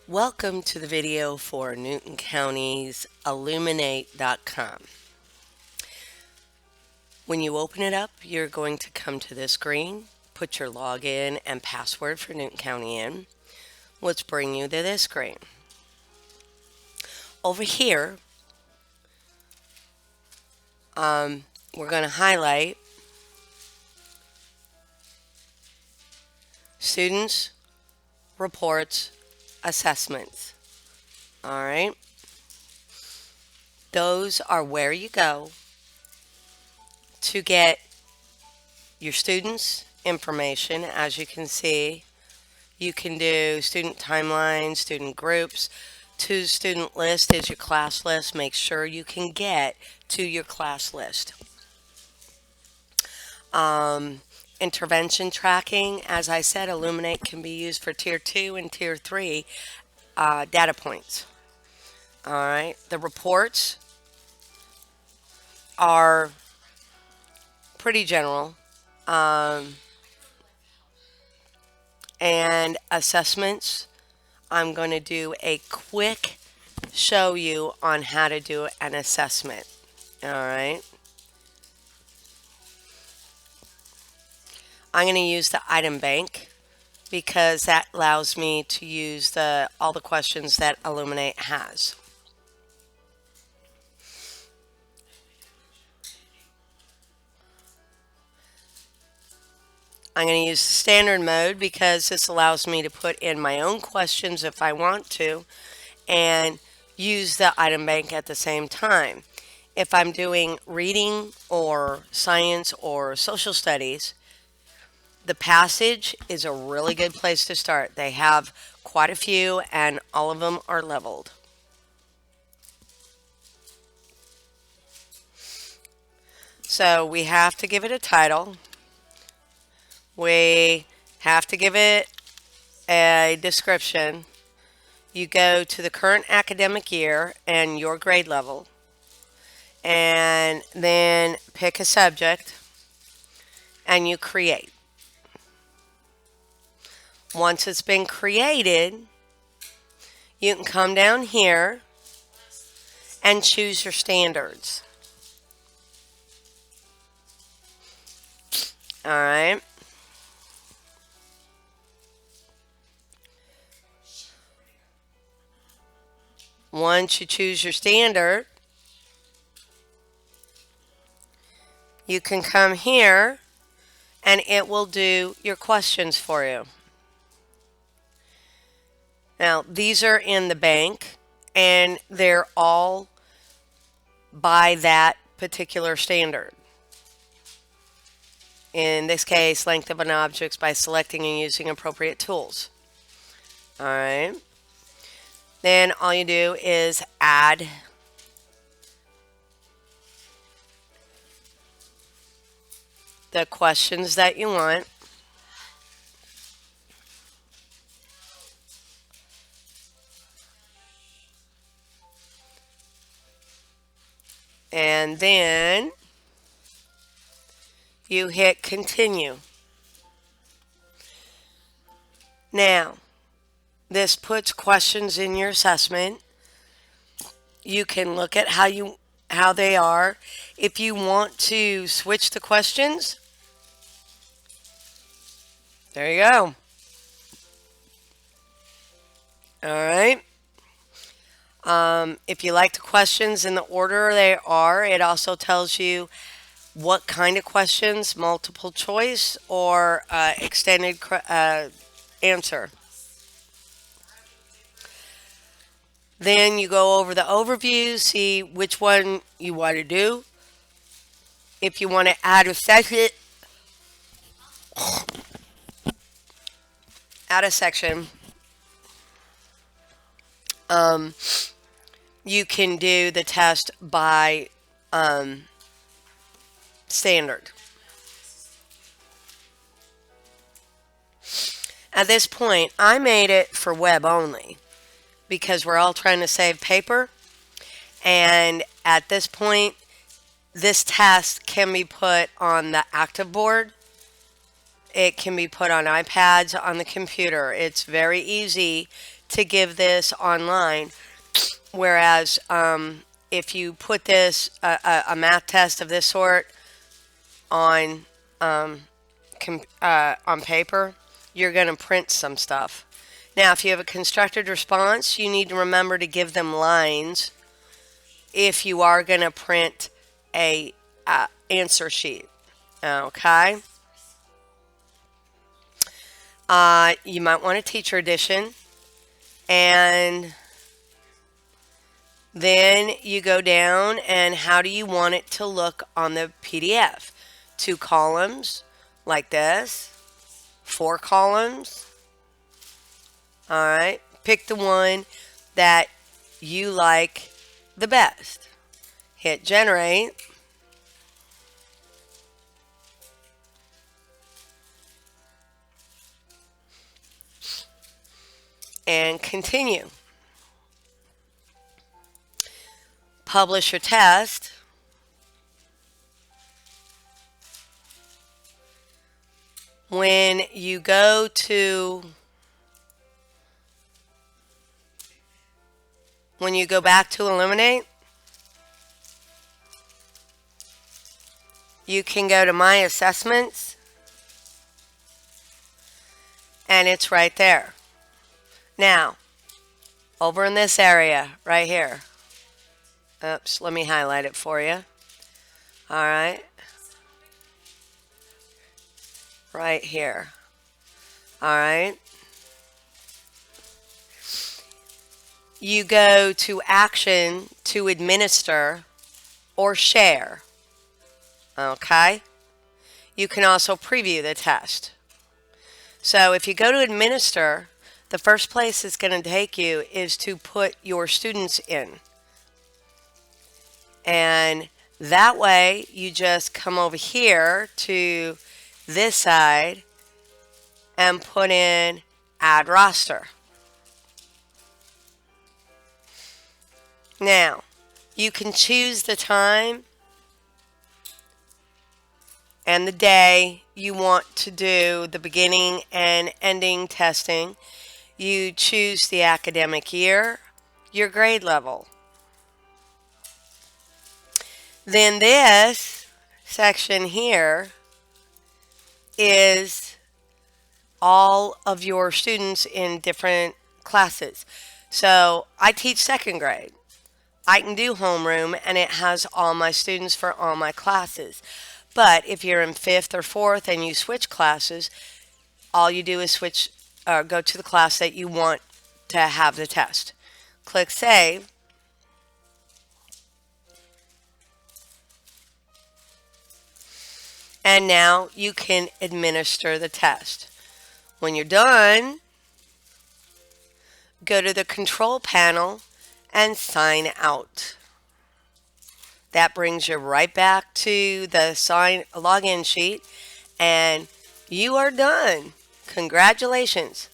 Welcome to the video for Newton County's Illuminate.com. When you open it up, you're going to come to this screen, put your login and password for Newton County in, which bring you to this screen. Over here, we're going to highlight Students, Reports, Assessments. All right. Those are where you go to get your students' information. As you can see, you can do student timelines, student groups. To student list is your class list. Make sure you can get to your class list. Intervention tracking, as I said, Illuminate can be used for Tier 2 and Tier 3 data points. All right, the reports are pretty general. And assessments, I'm going to do a quick show you on how to do an assessment. All right. I'm going to use the item bank because that allows me to use all the questions that Illuminate has. I'm going to use the standard mode because this allows me to put in my own questions if I want to and use the item bank at the same time. If I'm doing reading or science or social studies, the passage is a really good place to start. They have quite a few and all of them are leveled. So we have to give it a title. We have to give it a description. You go to the current academic year and your grade level, and then pick a subject and you create. Once it's been created, you can come down here and choose your standards. All right. Once you choose your standard, you can come here and it will do your questions for you. Now, these are in the bank and they're all by that particular standard. In this case, length of an object by selecting and using appropriate tools. All right. Then all you do is add the questions that you want. And then you hit continue. Now, this puts questions in your assessment. You can look at how they are. If you want to switch the questions, there you go. All right. If you like the questions in the order they are, it also tells you what kind of questions, multiple choice or extended answer. Then you go over the overview, see which one you want to do. If you want to add a section, you can do the test by standard. At this point, I made it for web only because we're all trying to save paper. And at this point, this test can be put on the active board. It can be put on iPads, on the computer. It's very easy to give this online. Whereas if you put this, a math test of this sort, on on paper, you're going to print some stuff. Now, if you have a constructed response, you need to remember to give them lines if you are going to print a answer sheet. Okay. You might want a teacher edition, and then you go down and how do you want it to look on the PDF? 2 columns like this, 4 columns. All right, pick the one that you like the best. Hit generate. And continue. Publish your test. When you go back to Illuminate, you can go to My Assessments, and it's right there. Now, over in this area right here. Oops, let me highlight it for you. All right. Right here. All right. You go to Action to administer or share. Okay. You can also preview the test. So if you go to administer, the first place it's going to take you is to put your students in. And that way you just come over here to this side and put in add roster. Now, you can choose the time and the day you want to do the beginning and ending testing. You choose the academic year, your grade level. Then this section here is all of your students in different classes. So I teach 2nd grade. I can do homeroom and it has all my students for all my classes. But if you're in 5th or 4th and you switch classes, all you do is go to the class that you want to have the test. Click Save. And now you can administer the test. When you're done, go to the control panel and sign out. That brings you right back to the login sheet, and you are done. Congratulations.